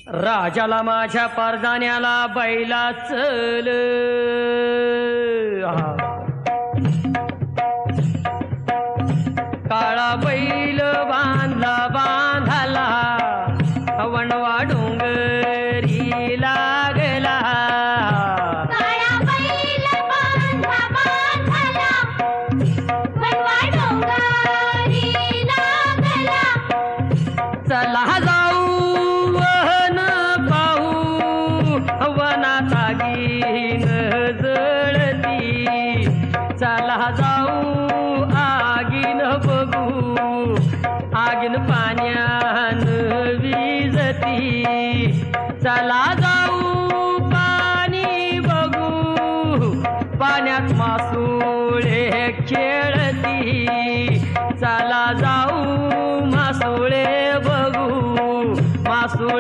राजाला माझ्या परदान्याला बैला चल काळा बैल बांधला बांधाला वणवा डोंगरी लागला काळा बैल बांधला बांधाला वणवा डोंगरी लागला चला जाऊ वन पाहू वनात आगीन जळती चला जाऊ आगीन बघू आगीन पाण्यान विजती चला जाऊ